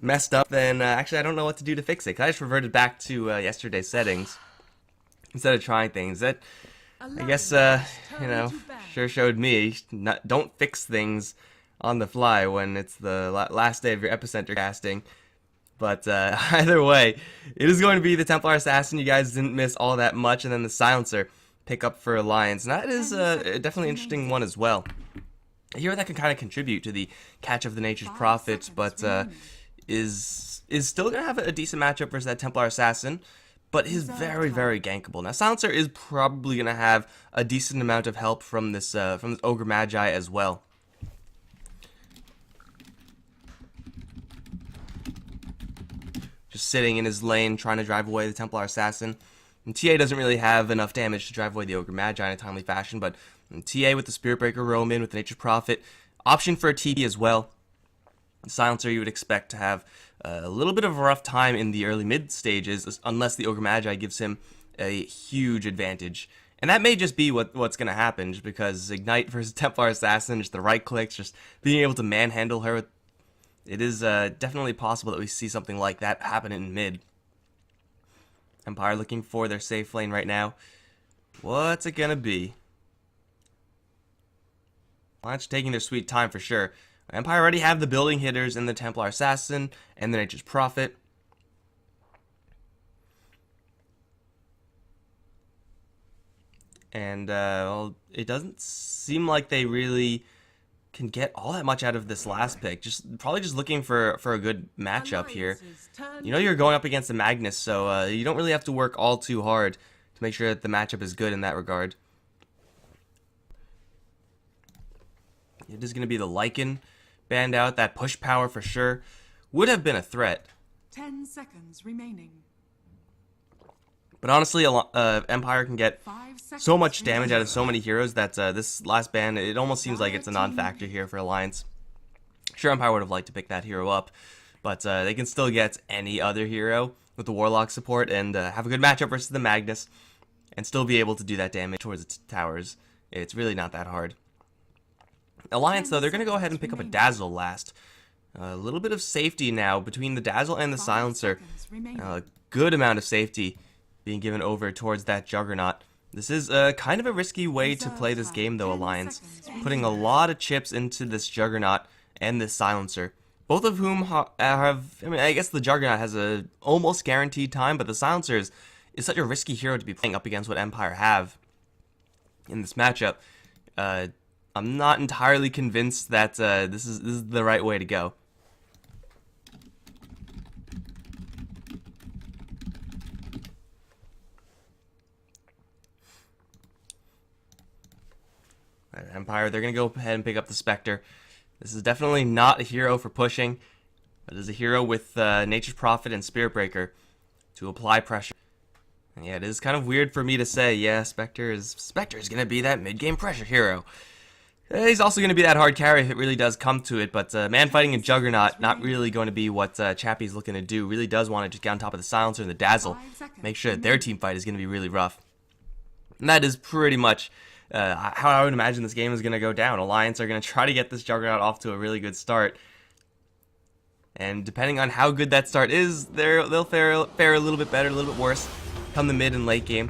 messed up, then actually I don't know what to do to fix it. 'Cause I just reverted back to yesterday's settings instead of trying things. That, I guess, you know, sure showed me don't fix things on the fly when it's the last day of your Epicenter casting. But either way, it is going to be the Templar Assassin. You guys didn't miss all that much, and then the Silencer pick up for Alliance. And that is definitely an interesting one as well. A hero that can kind of contribute to the catch of the Nature's Prophet, but is still going to have a decent matchup versus that Templar Assassin, but is very, very gankable. Now, Silencer is probably going to have a decent amount of help from this Ogre Magi as well. Just sitting in his lane, trying to drive away the Templar Assassin. And TA doesn't really have enough damage to drive away the Ogre Magi in a timely fashion, but TA with the Spirit Breaker roam in with the Nature's Prophet. Option for a TP as well. Silencer you would expect to have a little bit of a rough time in the early mid stages, unless the Ogre Magi gives him a huge advantage. And that may just be what's going to happen, just because Ignite versus Templar Assassin, just the right clicks, just being able to manhandle her. It is definitely possible that we see something like that happen in mid. Empire looking for their safe lane right now. What's it gonna be? Alliance taking their sweet time for sure. Empire already have the building hitters in the Templar Assassin and the Nature's Prophet. And well, it doesn't seem like they really can get all that much out of this last pick. Probably just looking for a good matchup here. You know you're going up against the Magnus, so you don't really have to work all too hard to make sure that the matchup is good in that regard. It is going to be the Lycan banned out. That push power for sure would have been a threat. 10 seconds remaining. But honestly, Empire can get so much damage out of so many heroes that this last ban, it almost seems like it's a non-factor here for Alliance. Sure, Empire would have liked to pick that hero up, but they can still get any other hero with the Warlock support and have a good matchup versus the Magnus and still be able to do that damage towards its towers. It's really not that hard. Alliance, though, they're going to go ahead and pick up a Dazzle last. A little bit of safety now between the Dazzle and the Silencer. A good amount of safety being given over towards that Juggernaut. This is kind of a risky way to play this game, though, Alliance. Putting a lot of chips into this Juggernaut and this Silencer. Both of whom have, I mean, I guess the Juggernaut has a almost guaranteed time, but the Silencer is such a risky hero to be playing up against what Empire have in this matchup. I'm not entirely convinced that this is the right way to go. Empire, they're going to go ahead and pick up the Spectre. This is definitely not a hero for pushing, but is a hero with Nature's Prophet and Spirit Breaker to apply pressure. And yeah, it is kind of weird for me to say, yeah, Spectre is going to be that mid-game pressure hero. He's also going to be that hard carry if it really does come to it, but man fighting a Juggernaut, not really going to be what Chappie's looking to do. Really does want to just get on top of the Silencer and the Dazzle. Make sure that their team fight is going to be really rough. And that is pretty much how I would imagine this game is going to go down. Alliance are going to try to get this Juggernaut off to a really good start. And depending on how good that start is, they'll fare a little bit better, a little bit worse come the mid and late game.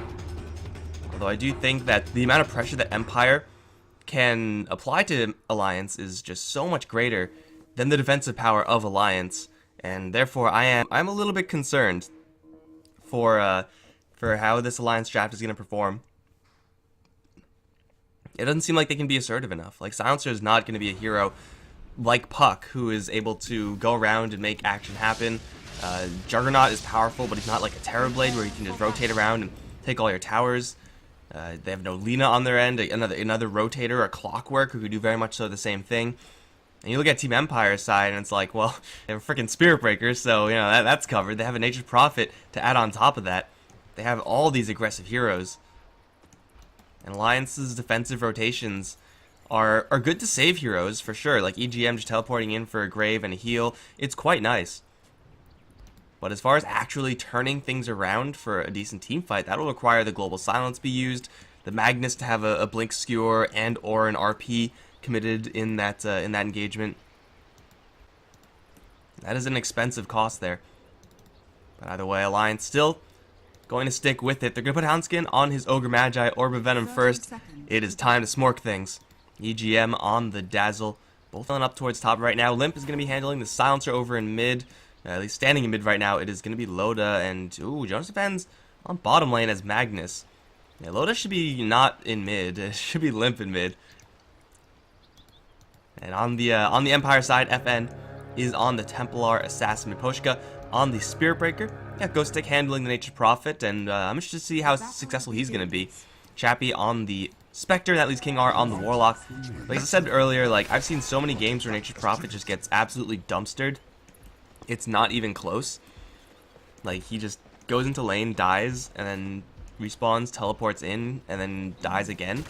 Although I do think that the amount of pressure that Empire can apply to Alliance is just so much greater than the defensive power of Alliance. And therefore I'm a little bit concerned for how this Alliance draft is going to perform. It doesn't seem like they can be assertive enough. Like, Silencer is not going to be a hero like Puck, who is able to go around and make action happen. Juggernaut is powerful, but he's not like a Terrorblade where you can just rotate around and take all your towers. They have no Lina on their end, another rotator, a Clockwork, who could do very much so the same thing. And you look at Team Empire's side, and it's like, well, they have a freaking Spirit Breaker, so, you know, that's covered. They have a Nature's Prophet to add on top of that. They have all these aggressive heroes. And Alliance's defensive rotations are good to save heroes, for sure. Like EGM just teleporting in for a Grave and a heal. It's quite nice. But as far as actually turning things around for a decent team fight, that'll require the Global Silence be used, the Magnus to have a Blink Skewer and or an RP committed in that engagement. That is an expensive cost there. But either way, Alliance still going to stick with it. They're going to put Houndskin on his Ogre Magi, Orb of Venom first. It is time to smork things. EGM on the Dazzle. Both filling up towards top right now. Limp is going to be handling the Silencer over in mid. At least standing in mid right now. It is going to be Loda and... Ooh, Jonas Defends on bottom lane as Magnus. Yeah, Loda should be not in mid. It should be Limp in mid. And on the Empire side, FN is on the Templar Assassin Miposhka. On the Spirit Breaker, yeah, Ghost Stick handling the Nature's Prophet, and I'm interested to see how successful he's going to be. Chappie on the Spectre, that leaves King R on the Warlock. Like I said earlier, like I've seen so many games where Nature's Prophet just gets absolutely dumpstered. It's not even close. Like he just goes into lane, dies, and then respawns, teleports in, and then dies again.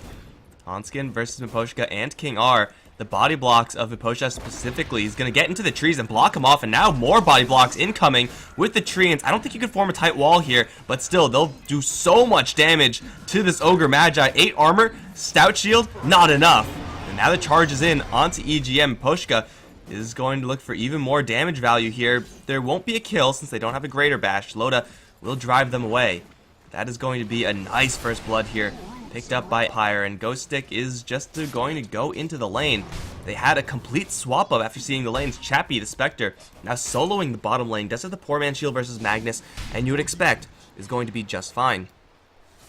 Onskin versus Miposhka and King R. The body blocks of Miposhka specifically is going to get into the trees and block him off, and now more body blocks incoming with the treants. I don't think you can form a tight wall here, but still, they'll do so much damage to this Ogre Magi. 8 armor, Stout Shield, not enough. And now the charge is in onto EGM. Miposhka is going to look for even more damage value here. There won't be a kill since they don't have a Greater Bash. Loda will drive them away. That is going to be a nice first blood here. Picked up by Pyre, and Ghost Stick is just going to go into the lane. They had a complete swap up after seeing the lanes. Chappie, the Spectre, now soloing the bottom lane. Does have the poor man shield versus Magnus, and you would expect is going to be just fine.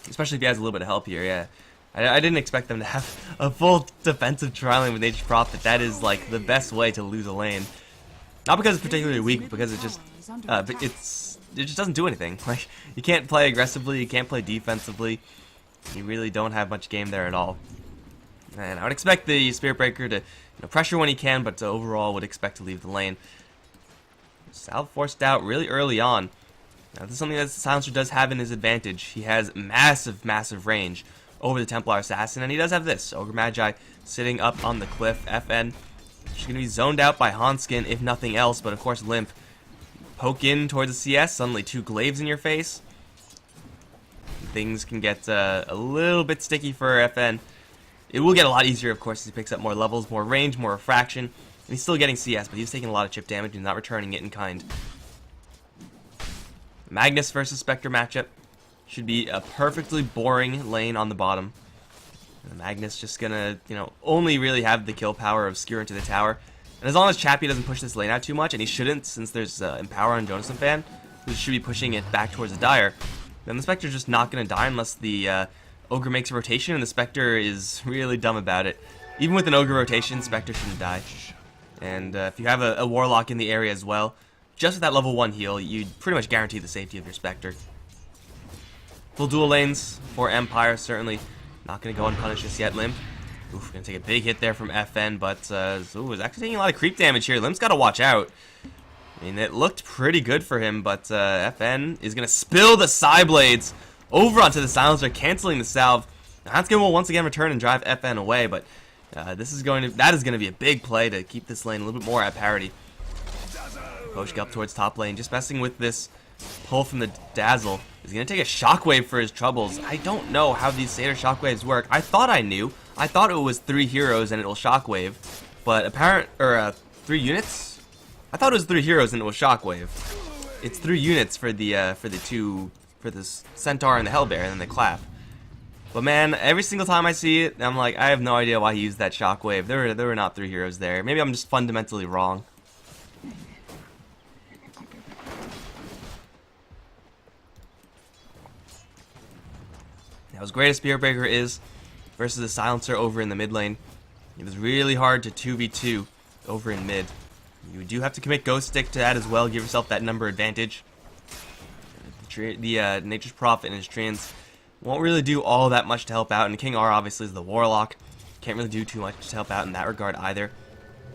Especially if he has a little bit of help here, yeah. I didn't expect them to have a full defensive trialing with Nature's Prophet. That is like the best way to lose a lane. Not because it's particularly weak, but because it just doesn't do anything. Like you can't play aggressively, you can't play defensively. You really don't have much game there at all. And I would expect the Spirit Breaker to pressure when he can, but overall would expect to leave the lane. Sal forced out really early on. Now, this is something that the Silencer does have in his advantage. He has massive, massive range over the Templar Assassin, and he does have this. Ogre Magi sitting up on the cliff. FN, she's going to be zoned out by Hanskin, if nothing else, but of course Limp. Poke in towards the CS, suddenly 2 glaives in your face. Things can get a little bit sticky for FN. It will get a lot easier, of course, as he picks up more levels, more range, more refraction. And he's still getting CS, but he's taking a lot of chip damage and not returning it in kind. Magnus versus Spectre matchup should be a perfectly boring lane on the bottom. And Magnus just gonna, only really have the kill power of Skewer into the tower. And as long as Chappie doesn't push this lane out too much, and he shouldn't since there's Empower on Jonas Fan, who should be pushing it back towards the Dire, then the Spectre's just not going to die unless the Ogre makes a rotation, and the Spectre is really dumb about it. Even with an Ogre rotation, Spectre shouldn't die. And if you have a Warlock in the area as well, just with that level 1 heal, you'd pretty much guarantee the safety of your Spectre. Full dual lanes for Empire, certainly not going to go unpunished just yet. Limp, oof, going to take a big hit there from FN, but is actually taking a lot of creep damage here. Limp's got to watch out. I mean, it looked pretty good for him, but FN is going to spill the Psy Blades over onto the Silencer, canceling the salve. Hanskin will once again return and drive FN away, but that is going to be a big play to keep this lane a little bit more at parity. Poshka up towards top lane, just messing with this pull from the Dazzle. He's going to take a Shockwave for his troubles. I don't know how these Satyr Shockwaves work. I thought I knew. I thought it was 3 heroes and it will Shockwave, but 3 units? I thought it was 3 heroes and it was Shockwave. It's 3 units for the Centaur and the Hellbear, and then the Clap. But man, every single time I see it, I'm like, I have no idea why he used that Shockwave. There were not 3 heroes there. Maybe I'm just fundamentally wrong. Now, as great as Spirit Breaker is versus the Silencer over in the mid lane, it is really hard to 2v2 over in mid. You do have to commit Ghost Stick to that as well, give yourself that number advantage. The Nature's Prophet and his Treants won't really do all that much to help out, and King R obviously is the Warlock. Can't really do too much to help out in that regard either.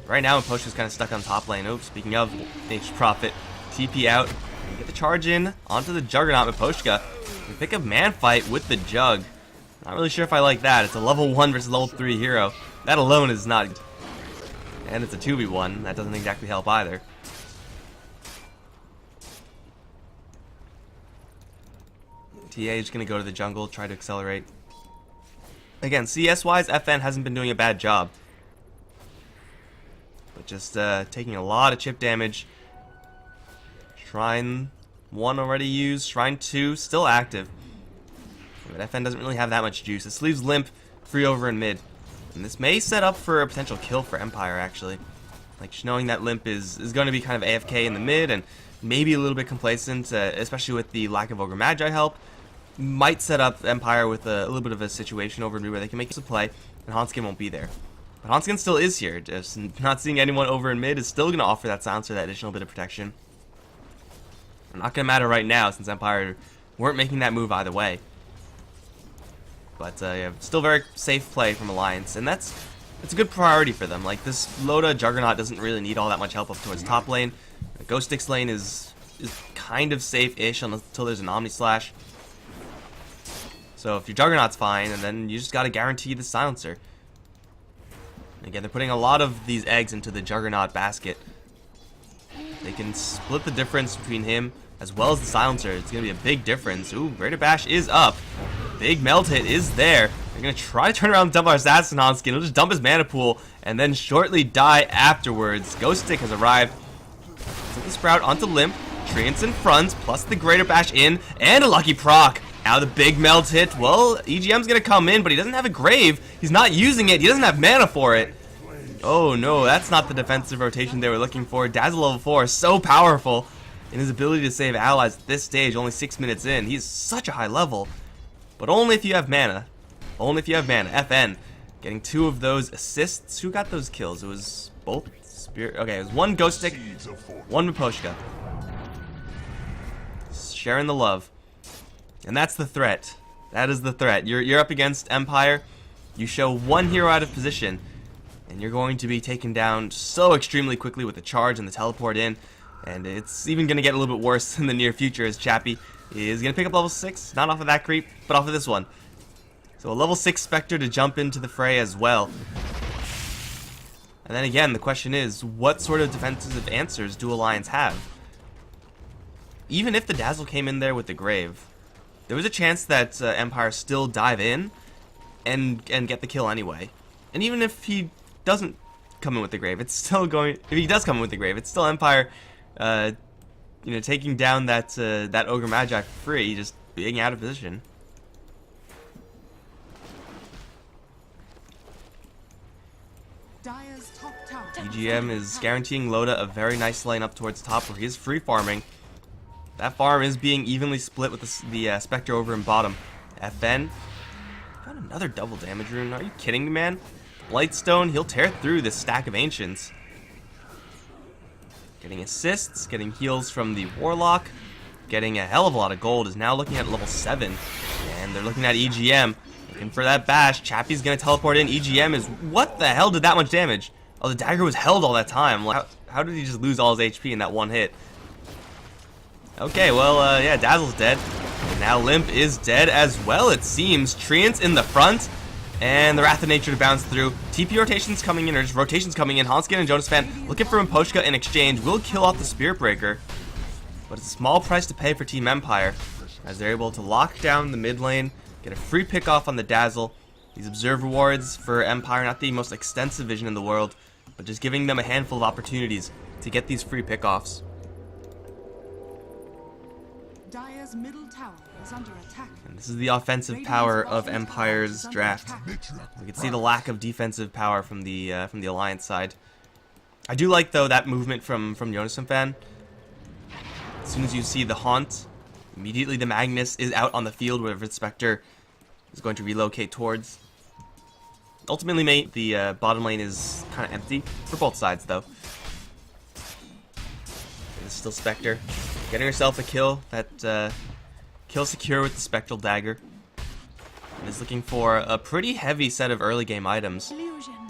Right now, Miposhka's kind of stuck on top lane. Oh, speaking of Nature's Prophet, TP out, and get the charge in onto the Juggernaut. Miposhka can pick up man fight with the Jug. Not really sure if I like that. It's a level 1 versus level 3 hero. That alone is not... And it's a 2v1. That doesn't exactly help either. TA is just going to go to the jungle, try to accelerate. Again, CS-wise, FN hasn't been doing a bad job. But just taking a lot of chip damage Shrine 1 already used. Shrine 2 still active. But FN doesn't really have that much juice. This leaves Limp free over in mid. And this may set up for a potential kill for Empire, actually. Like, just knowing that Limp is going to be kind of AFK in the mid and maybe a little bit complacent, especially with the lack of Ogre Magi help, might set up Empire with a little bit of a situation over in mid where they can make use of play, and Hanskin won't be there. But Hanskin still is here. Just not seeing anyone over in mid is still going to offer that silencer, that additional bit of protection. Not going to matter right now since Empire weren't making that move either way. But yeah, still very safe play from Alliance, and it's a good priority for them. Like, this Loda Juggernaut doesn't really need all that much help up towards top lane. Ghost Sticks lane is kind of safe-ish until there's an Omni Slash. So if your Juggernaut's fine, and then you just got to guarantee the silencer. Again, they're putting a lot of these eggs into the Juggernaut basket. They can split the difference between him as well as the silencer. It's going to be a big difference. Ooh, Greater Bash is up. Big melt hit is there. They're going to try to turn around and dump our Assassin on skin. He'll just dump his mana pool and then shortly die afterwards. Ghost Stick has arrived. Took the Sprout onto Limp. Treants in front, plus the Greater Bash in, and a lucky proc. Now the big melt hit. Well, EGM's going to come in, but he doesn't have a Grave. He's not using it. He doesn't have mana for it. Oh no, that's not the defensive rotation they were looking for. Dazzle level 4 is so powerful in his ability to save allies at this stage, only 6 minutes in. He's such a high level. But only if you have mana. Only if you have mana. FN getting 2 of those assists. Who got those kills? It was both Spirit. Okay, it was 1 Ghost Stick, 1 Miposhka. Sharing the love. And that's the threat. That is the threat. You're up against Empire. You show 1 hero out of position, and you're going to be taken down so extremely quickly with the charge and the teleport in. And it's even going to get a little bit worse in the near future as Chappie is going to pick up level 6. Not off of that creep, but off of this one. So a level 6 Spectre to jump into the fray as well. And then again, the question is, what sort of defensive answers do Alliance have? Even if the Dazzle came in there with the Grave, there was a chance that Empire still dive in and get the kill anyway. And even if he doesn't come in with the Grave, it's still going. If he does come in with the Grave, it's still Empire, you know, taking down that Ogre Magi for free, just being out of position. Dire's top tower. EGM is guaranteeing Loda a very nice lane up towards top where he is free farming. That farm is being evenly split with the Spectre over in bottom. FN got another double damage rune. Are you kidding me, man? Blightstone, he'll tear through this stack of Ancients. Getting assists, getting heals from the Warlock, getting a hell of a lot of gold, is now looking at level 7. And they're looking at EGM. Looking for that bash. Chappie's going to teleport in. EGM is... What the hell did that much damage? Oh, the dagger was held all that time. Like, how did he just lose all his HP in that one hit? Okay, well, yeah, Dazzle's dead. And now Limp is dead as well, it seems. Treants in the front. And the Wrath of Nature to bounce through. TP rotations coming in, or just rotations coming in. Hanskin and Jonas Fan looking for Miposhka in exchange. Will kill off the Spirit Breaker. But it's a small price to pay for Team Empire, as they're able to lock down the mid lane, get a free pick off on the Dazzle. These Observe rewards for Empire, not the most extensive vision in the world, but just giving them a handful of opportunities to get these free pickoffs. Dire's middle tower is under attack. And this is the offensive power of Empire's draft. We can see the lack of defensive power from the Alliance side. I do like, though, that movement from Jonas Fan. As soon as you see the Haunt, immediately the Magnus is out on the field, wherever the Spectre is going to relocate towards. Ultimately, the bottom lane is kind of empty for both sides, though. It's still Spectre getting herself a kill. That kill secure with the Spectral Dagger. And is looking for a pretty heavy set of early game items.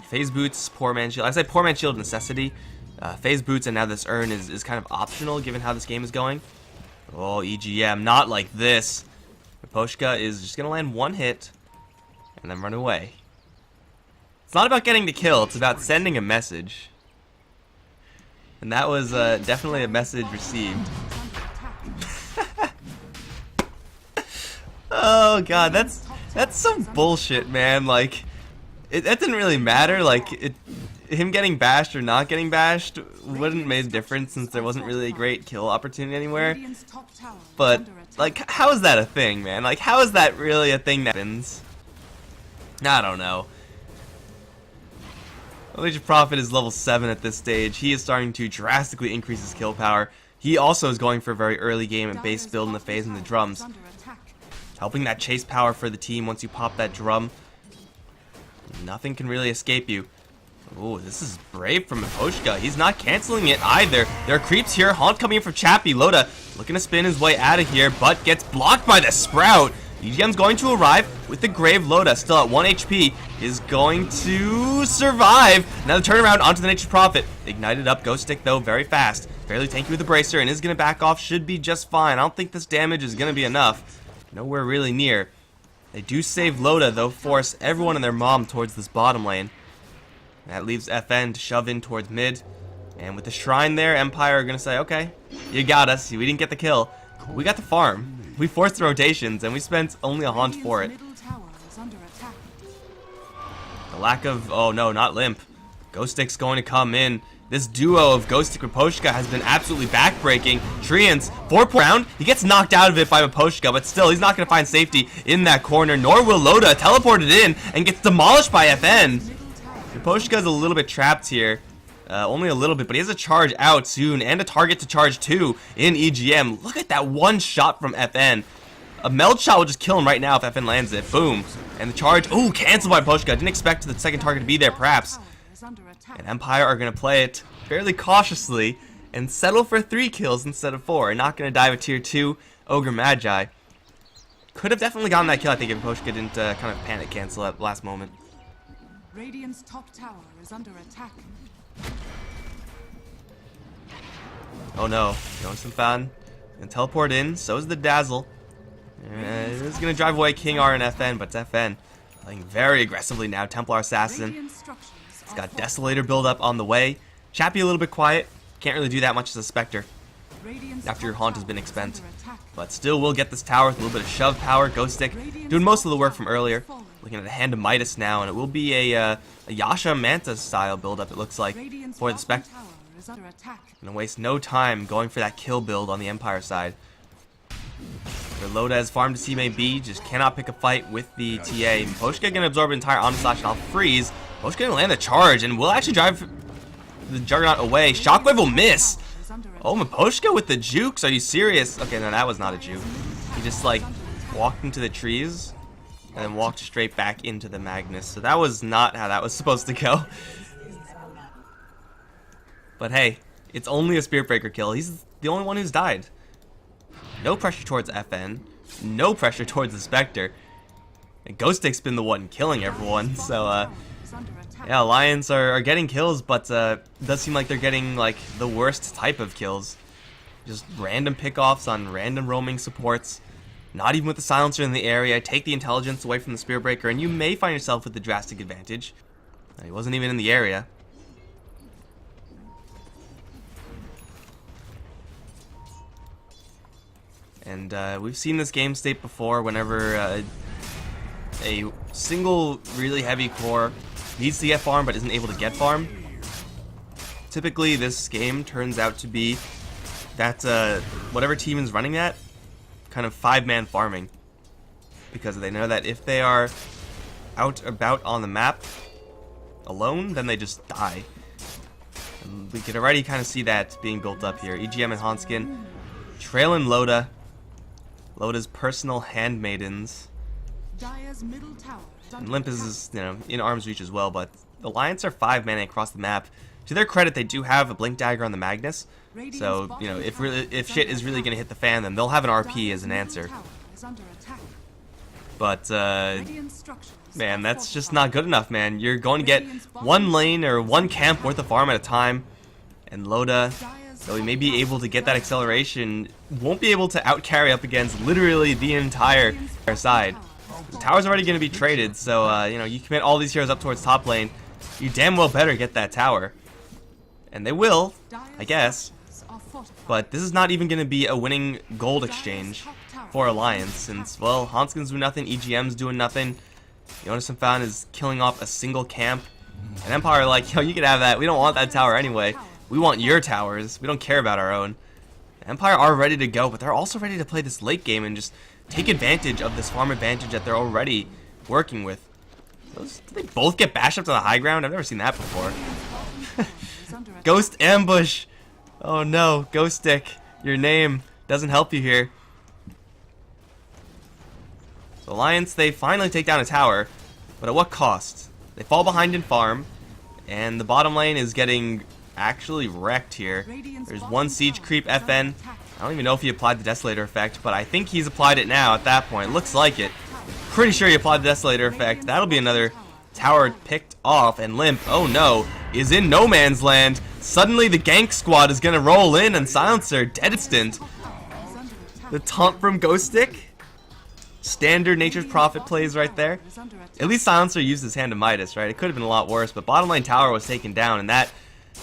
Phase Boots, Poor Man Shield. I say Poor Man Shield necessity. Phase Boots and now this Urn is kind of optional given how this game is going. Oh, EGM, not like this. Miposhka is just going to land 1 hit and then run away. It's not about getting the kill, it's about sending a message. And that was definitely a message received. Oh god, that's some bullshit, man. Like, that didn't really matter. Like, him getting bashed or not getting bashed wouldn't make a difference since there wasn't really a great kill opportunity anywhere. But, like, how is that a thing, man? Like, how is that really a thing that happens? I don't know. Nature Prophet is level 7 at this stage. He is starting to drastically increase his kill power. He also is going for a very early game and base build in the phase and the drums. Helping that chase power for the team once you pop that drum. Nothing can really escape you. Oh, this is brave from Miposhka. He's not canceling it either. There are creeps here. Haunt coming in from Chappie. Loda looking to spin his way out of here, but gets blocked by the Sprout. EGM's going to arrive with the Grave. Loda, still at 1 HP, is going to survive. Now the turnaround onto the Nature Prophet. Ignited up. Ghost Stick, though, very fast. Fairly tanky with the Bracer, and is going to back off. Should be just fine. I don't think this damage is going to be enough. Nowhere really near. They do save Loda, though, force everyone and their mom towards this bottom lane. That leaves FN to shove in towards mid. And with the Shrine there, Empire are going to say, okay, you got us. We didn't get the kill. We got the farm. We forced the rotations, and we spent only a haunt for it. The lack of... Oh, no, not Limp. Ghost Stick's going to come in. This duo of Ghost Stick Miposhka has been absolutely backbreaking. Treants, 4-point round. He gets knocked out of it by Miposhka, but still, he's not going to find safety in that corner, nor will Loda. Teleported in and gets demolished by FN. Miposhka's a little bit trapped here. Only a little bit, but he has a charge out soon and a target to charge to in EGM. Look at that one shot from FN. A meld shot will just kill him right now if FN lands it. Boom. And the charge, oh, canceled by Miposhka. Didn't expect the second target to be there, perhaps. And Empire are going to play it fairly cautiously and settle for 3 kills instead of 4. Not going to dive a tier 2 Ogre Magi. Could have definitely gotten that kill, I think, if Miposhka didn't kind of panic cancel at the last moment. Radiant's top tower is under attack. Oh no, Johnson fan. And teleport in, so is the Dazzle. It is going to drive away King R and FN, but it's FN playing very aggressively now. Templar Assassin. It's got Desolator build up on the way. Chappie a little bit quiet. Can't really do that much as a Spectre after your Haunt has been expended. But still will get this tower with a little bit of shove power. Ghost Stick doing most of the work from earlier. Looking at a Hand of Midas now, and it will be a Yasha Manta style build up, it looks like, for the Spectre. Gonna waste no time going for that kill build on the Empire side. Where Loda, as farmed as he may be, just cannot pick a fight with the TA. Miposhka gonna absorb an entire Omni Slash and I'll freeze. Miposhka gonna land the charge and will actually drive the Juggernaut away. Shockwave will miss. Oh, Miposhka with the jukes. Are you serious? Okay, no, that was not a juke. He just like walked into the trees and then walked straight back into the Magnus. So that was not how that was supposed to go. But hey, it's only a Spirit Breaker kill. He's the only one who's died. No pressure towards FN. No pressure towards the Spectre. And Ghost Stick's been the one killing everyone. So, yeah, Alliance are getting kills, but it does seem like they're getting, like, the worst type of kills. Just random pickoffs on random roaming supports. Not even with the Silencer in the area. Take the intelligence away from the Spirit Breaker, and you may find yourself with the drastic advantage. He wasn't even in the area. And we've seen this game state before whenever a single really heavy core needs to get farm but isn't able to get farm. Typically this game turns out to be that whatever team is running that, kind of 5-man farming. Because they know that if they are out about on the map alone, then they just die. And we could already kind of see that being built up here. EGM and Hanskin trailing Loda. Loda's personal handmaidens. And Limp is, you know, in arm's reach as well, but the Alliance are 5 mana across the map. To their credit, they do have a Blink Dagger on the Magnus. So, you know, if shit is really going to hit the fan, then they'll have an RP as an answer. But, man, that's just not good enough, man. You're going to get 1 lane or 1 camp worth of farm at a time. And Loda, though he may be able to get that acceleration, won't be able to out-carry up against literally the entire side. The tower's already going to be traded, so, you know, you commit all these heroes up towards top lane, you damn well better get that tower. And they will, I guess. But this is not even going to be a winning gold exchange for Alliance, since, well, Hanskin's doing nothing, EGM's doing nothing. Jonas and Fan is killing off a single camp. And Empire are like, yo, you can have that. We don't want that tower anyway. We want your towers. We don't care about our own. Empire are ready to go, but they're also ready to play this late game and just take advantage of this farm advantage that they're already working with. Did they both get bashed up to the high ground? I've never seen that before. Ghost ambush. Oh no, Ghost Stick. Your name doesn't help you here. So Alliance, they finally take down a tower, but at what cost? They fall behind in farm, and the bottom lane is getting actually wrecked here. There's one siege creep FN. I don't even know if he applied the Desolator effect, but I think he's applied it now at that point. Looks like it. Pretty sure he applied the Desolator effect. That'll be another tower picked off, and Limp, oh no, is in no man's land. Suddenly the gank squad is gonna roll in, and Silencer dead instant. The taunt from Ghost Stick. Standard Nature's Prophet plays right there. At least Silencer used his hand to Midas, right? It could have been a lot worse, but bottom lane tower was taken down, and that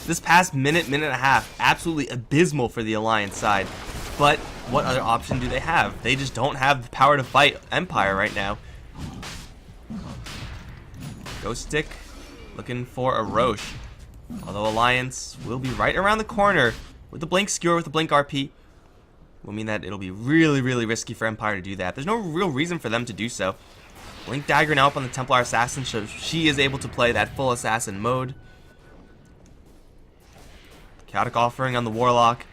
this past minute and a half, absolutely abysmal for the Alliance side. But what other option do they have? They just don't have the power to fight Empire right now. Ghost Stick looking for a Roche. Although Alliance will be right around the corner with the Blink Skewer, with the Blink RP. Will mean that it'll be really, really risky for Empire to do that. There's no real reason for them to do so. Blink Dagger now up on the Templar Assassin, so she is able to play that full assassin mode. Chaotic Offering on the Warlock.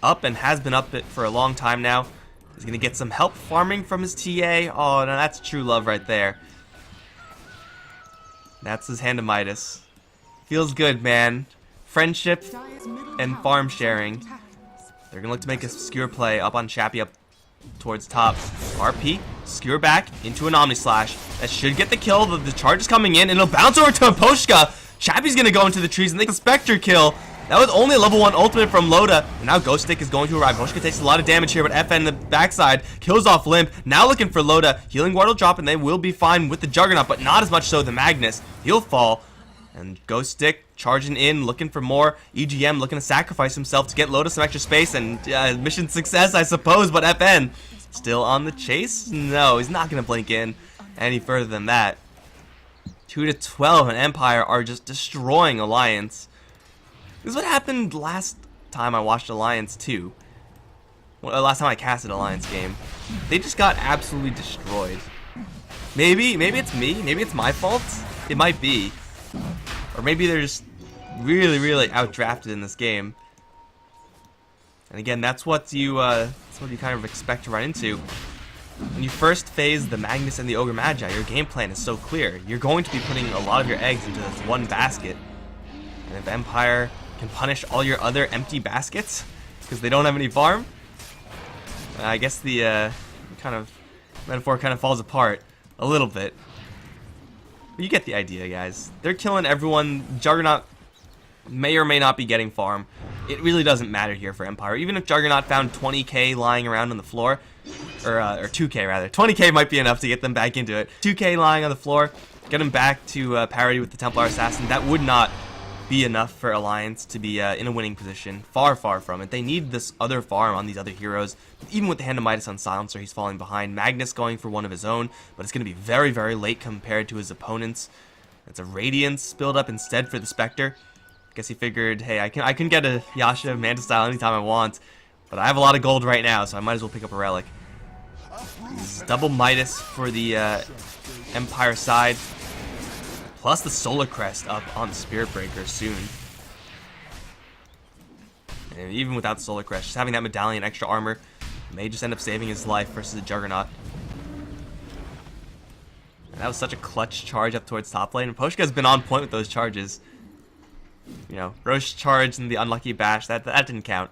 Up and has been up it for a long time now. He's going to get some help farming from his TA. Oh, no, that's true love right there. That's his hand to Midas. Feels good, man. Friendship and farm sharing. They're going to look to make a skewer play up on Chappie up towards top. RP, skewer back into an Omni Slash. That should get the kill. The charge is coming in, and it'll bounce over to Aposhka. Chappie's going to go into the trees and make a Spectre kill. That was only a level 1 ultimate from Loda, and now Ghost Stick is going to arrive. Aposhka takes a lot of damage here, but FN in the backside kills off Limp. Now looking for Loda. Healing Ward will drop, and they will be fine with the Juggernaut, but not as much so the Magnus. He'll fall. And Ghost Stick charging in, looking for more. EGM looking to sacrifice himself to get Loda some extra space, and mission success, I suppose, but FN still on the chase? No, he's not going to blink in any further than that. 2-12, and Empire are just destroying Alliance. This is what happened last time I watched Alliance 2. Well, last time I casted Alliance game. They just got absolutely destroyed. Maybe it's me. Maybe it's my fault. It might be. Or maybe they're just really, really outdrafted in this game. And again, that's what you kind of expect to run into. When you first phase the Magnus and the Ogre Magi, your game plan is so clear. You're going to be putting a lot of your eggs into this one basket. And if Empire can punish all your other empty baskets because they don't have any farm, I guess the kind of metaphor kind of falls apart a little bit. But you get the idea, guys. They're killing everyone. Juggernaut may or may not be getting farm. It really doesn't matter here for Empire. Even if Juggernaut found 20k lying around on the floor, or 2k rather. 20k might be enough to get them back into it. 2k lying on the floor, get them back to parity with the Templar Assassin. That would not be enough for Alliance to be in a winning position. Far, far from it. They need this other farm on these other heroes. Even with the Hand of Midas on Silencer, he's falling behind. Magnus going for one of his own, but it's going to be very, very late compared to his opponents. It's a Radiance build up instead for the Spectre. Guess he figured, hey, I can get a Yasha Manta style anytime I want, but I have a lot of gold right now, so I might as well pick up a relic. Double Midas for the Empire side. Plus the Solar Crest up on the Spirit Breaker soon. And even without the Solar Crest, just having that medallion extra armor may just end up saving his life versus the Juggernaut. And that was such a clutch charge up towards top lane. And Poshka's been on point with those charges. You know, Roche charge and the unlucky bash, that didn't count.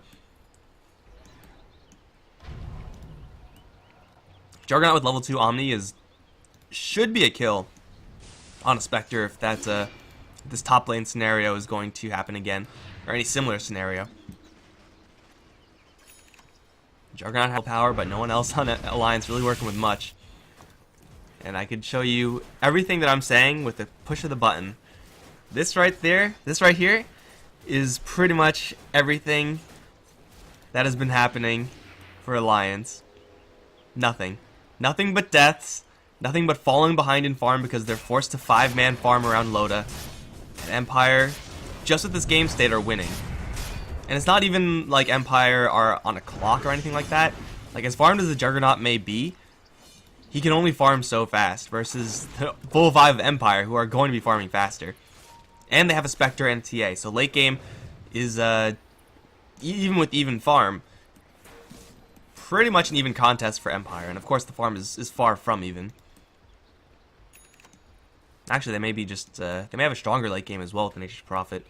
Juggernaut with level 2 Omni should be a kill on a Spectre if this top lane scenario is going to happen again, or any similar scenario. Juggernaut has power, but no one else on Alliance really working with much. And I could show you everything that I'm saying with the push of the button. This right there, this right here, is pretty much everything that has been happening for Alliance. Nothing. Nothing but deaths. Nothing but falling behind in farm because they're forced to 5-man farm around Loda. Empire, just with this game state, are winning. And it's not even like Empire are on a clock or anything like that. Like, as farmed as the Juggernaut may be, he can only farm so fast versus the full 5 of Empire, who are going to be farming faster. And they have a Spectre and a TA, so late game is, even with even farm, pretty much an even contest for Empire. And of course the farm is far from even. Actually, they may be just, they may have a stronger late game as well with the Nature's Prophet.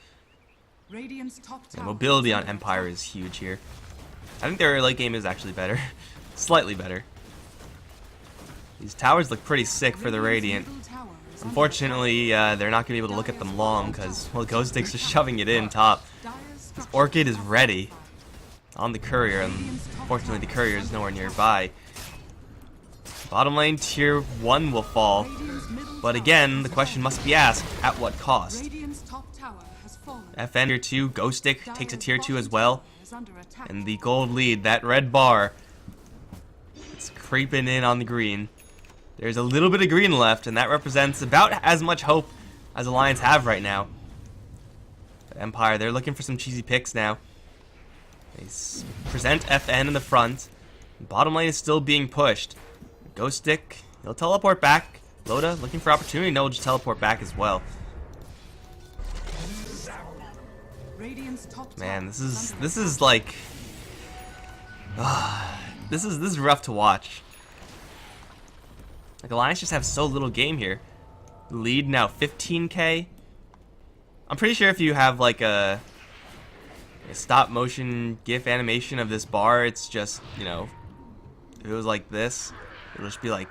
Radiant's top The tower mobility is on under Empire attack. is huge here. I think their late game is actually better. Slightly better. These towers look pretty sick for the Radiant. Radiant's middle tower is under Unfortunately, they're not going to be able to look at them long because, well, Ghost Stick's just shoving it in top. attack. Dire's This structures Orchid is are ready fortified. on the Courier, and unfortunately the Courier is nowhere nearby. Bottom lane tier 1 will fall, Radiant's middle but tower again, is the question under must be asked, at what cost? Radiant's top tower has fallen. FN tier 2, Ghost Stick takes a Dire's tier 2 as bottom well. tower is under attack. And the gold lead, that red bar, it's creeping in on the green. There's a little bit of green left, and that represents about as much hope as Alliance have right now. But Empire, they're looking for some cheesy picks now. They present FN in the front. Bottom lane is still being pushed. Ghost Stick, he'll teleport back. Loda looking for opportunity, no, he'll just teleport back as well. Radiant's top Man, tower this is like, this is rough to watch. Like, Alliance just have so little game here. Lead now 15k. I'm pretty sure if you have like a stop motion GIF animation of this bar, it's just, you know, if it was like this, it'll just be like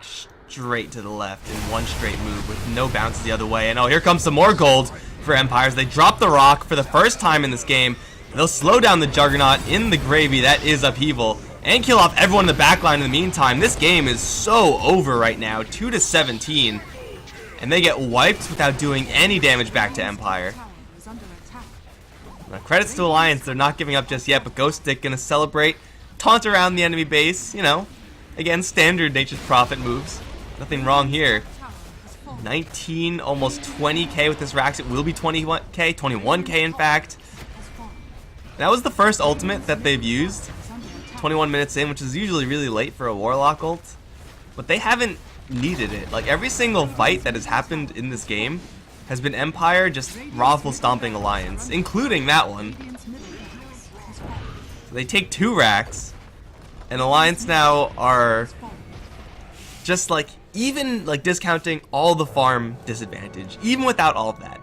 straight to the left in one straight move with no bounces the other way. And oh, here comes some more gold for Empires. They drop the rock for the first time in this game. They'll slow down the Juggernaut in the gravy. That is Upheaval. And kill off everyone in the backline in the meantime. This game is so over right now. 2-17. And they get wiped without doing any damage back to Empire. tower is under attack. Now, credits to Alliance. They're not giving up just yet. But Ghost Stick gonna celebrate. Taunt around the enemy base. You know, again, standard Nature's Prophet moves. Nothing wrong here. Tower has fallen. 19, almost 20k with this Rax. It will be 21k, 21k in fact. Has fallen. That was the first ultimate that they've used. Is under attack. 21 minutes in, which is usually really late for a Warlock ult. But they haven't needed it. Like, every single fight that has happened in this game has been Empire just raffle stomping Alliance, including that one. Radiant's middle tower has fallen. They take 2 racks, and Alliance now are just like, even like discounting all the farm disadvantage, even without all of that.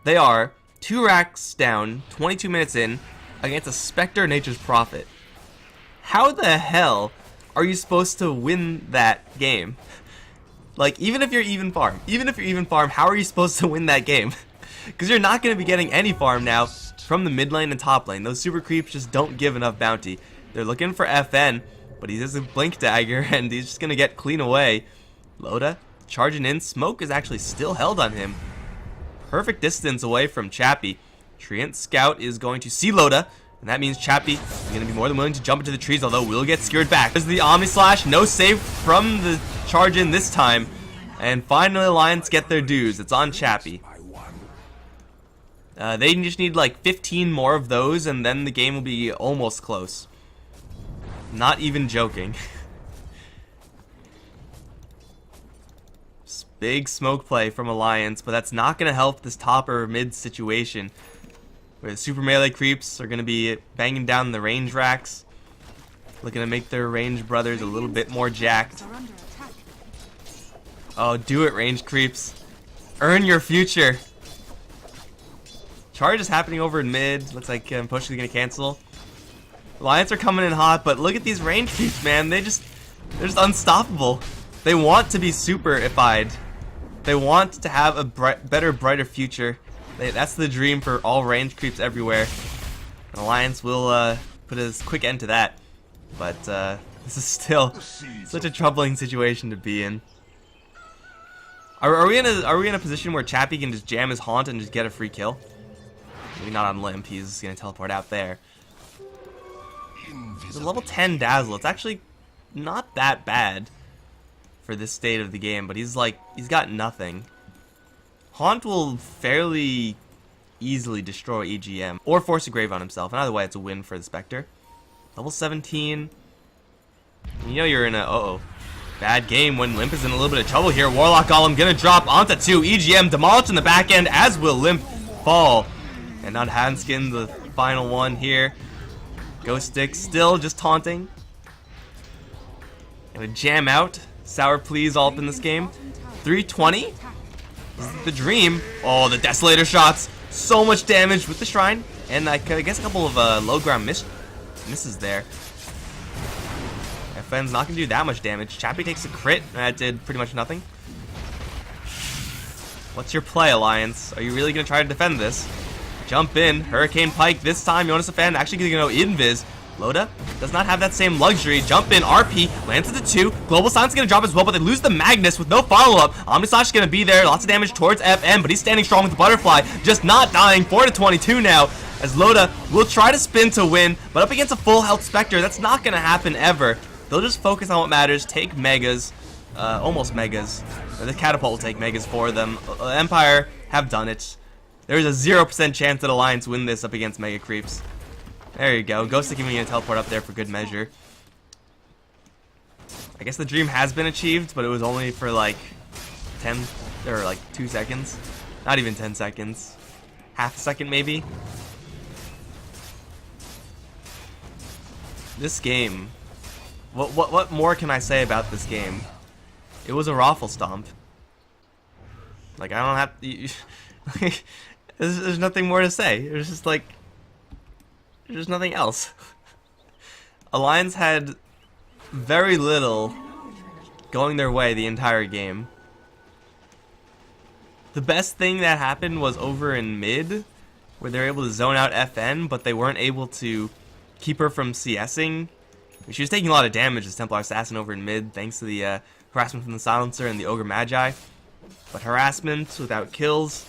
They are 2 racks down, 22 minutes in, against a Spectre Nature's Prophet. How the hell are you supposed to win that game? Like, even if you're even farm, how are you supposed to win that game? Because you're not going to be getting any farm now from the mid lane and top lane. Those super creeps just don't give enough bounty. They're looking for FN, but he has a blink dagger and he's just going to get clean away. Loda charging in. Smoke is actually still held on him. Perfect distance away from Chappie. Treant Scout is going to see Loda, and that means Chappie is going to be more than willing to jump into the trees, although will get skewered back. There's the Omni Slash, no save from the charge in this time, and finally Alliance get their dues. It's on Chappie. They just need like 15 more of those, and then the game will be almost close. Not even joking. Big smoke play from Alliance, but that's not going to help this top or mid situation, where the super melee creeps are going to be banging down the range racks, looking to make their range brothers a little bit more jacked. Are under attack. Oh, do it, range creeps. Earn your future. Charge is happening over in mid. Looks like Push is going to cancel. Alliance are coming in hot, but look at these range creeps, man. They're just unstoppable. They want to be super-ified. They want to have a better, brighter future. That's the dream for all range creeps everywhere. And Alliance will put a quick end to that. But this is still such a troubling situation to be in. Are we in a position where Chappie can just jam his haunt and just get a free kill? Maybe not on Limp. He's gonna teleport out there. There's a level 10 Dazzle. It's actually not that bad for this state of the game, but he's got nothing. Haunt will fairly easily destroy EGM or force a grave on himself, and either way it's a win for the Spectre. Level 17. You know you're in a bad game when Limp is in a little bit of trouble here. Warlock Golem gonna drop onto 2. EGM demolished in the back end, as will Limp fall. And not Hanskin, the final one here. Ghost Stick still just taunting. Gonna jam out. Sour Please all up in this game. 320. This is the dream. Oh, the Desolator shots. So much damage with the Shrine. And I guess a couple of low ground misses there. FN's not going to do that much damage. Chappie takes a crit. That did pretty much nothing. What's your play, Alliance? Are you really going to try to defend this? Jump in. Hurricane Pike this time. Jonas fan actually going to go invis. Loda does not have that same luxury. Jump in, RP, lands at the 2. Global Silence is going to drop as well, but they lose the Magnus with no follow-up. Omnislash is going to be there. Lots of damage towards FN, but he's standing strong with the Butterfly. Just not dying. 4-22 now, as Loda will try to spin to win, but up against a full health Spectre, that's not going to happen ever. They'll just focus on what matters, take Megas, almost Megas. The Catapult will take Megas for them. Empire have done it. There's a 0% chance that Alliance win this up against Mega Creeps. There you go. Ghost Stick even gonna teleport up there for good measure. I guess the dream has been achieved, but it was only for like 10 or like 2 seconds. Not even 10 seconds. Half a second maybe. This game. What more can I say about this game? It was a raffle stomp. Like I don't have there's nothing more to say. It was just like there's nothing else. Alliance had very little going their way the entire game. The best thing that happened was over in mid, where they were able to zone out FN, but they weren't able to keep her from CSing. She was taking a lot of damage as Templar Assassin over in mid, thanks to the harassment from the Silencer and the Ogre Magi. But harassment without kills,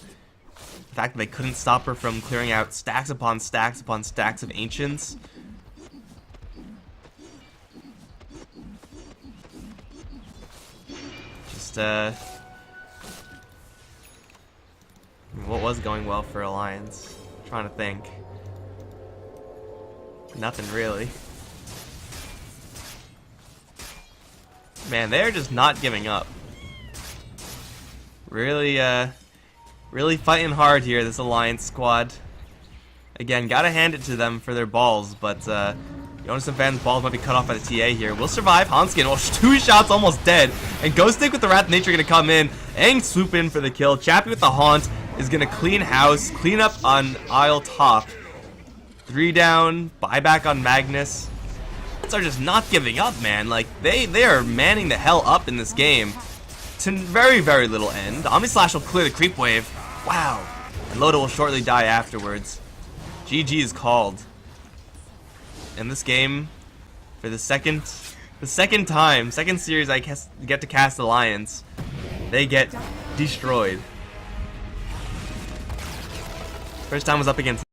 the fact that they couldn't stop her from clearing out stacks upon stacks upon stacks of Ancients. Just, what was going well for Alliance? I'm trying to think. Nothing really. Man, they're just not giving up. Really, really fighting hard here, this Alliance squad. Again, gotta hand it to them for their balls, but Jonas and Fan's balls might be cut off by the TA here. Will survive. Hanskin, well, 2 shots almost dead. And Ghost Stick with the Wrath of Nature gonna come in and swoop in for the kill. Chappie with the Haunt is gonna clean house, clean up on Isle top. 3 down, buyback on Magnus. Are just not giving up, man. Like they are manning the hell up in this game to very, very little end. Omnislash will clear the creep wave. Wow. And Loda will shortly die afterwards. GG is called. And this game, for the second series I get to cast Alliance, they get destroyed. First time was up against